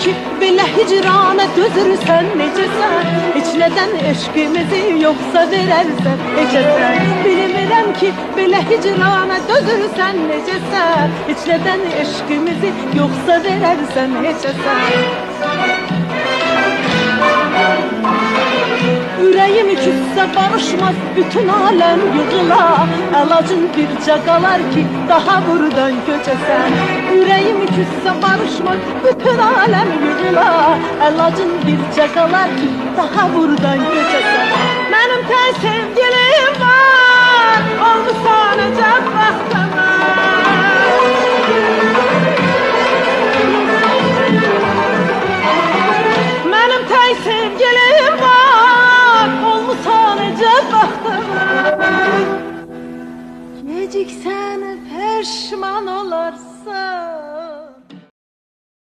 ki belə hicrana dözürsən necəsən? Heç nədən eşqimizi yoxsa verərsən necəsən? Bilmirəm ki belə hicrana dözürsən necəsən? Heç nədən eşqimizi yoxsa verərsən necəsən? Ürəyim küssə barışmaz, bütün aləm yığılar. Əlacın bircə qalar ki, daha buradan köçəsən. Ürəyim küssə barışmaz, bütün aləm yığılar. Əlacın bircə qalar ki, daha buradan köçəsən. Mənim tək sevgilim var, olmuşsan əcəb bəxtəmə. Mənim tək sevgilim var, olmuşsan əcəb bəxtəmə. Geciksən peşman olarsın.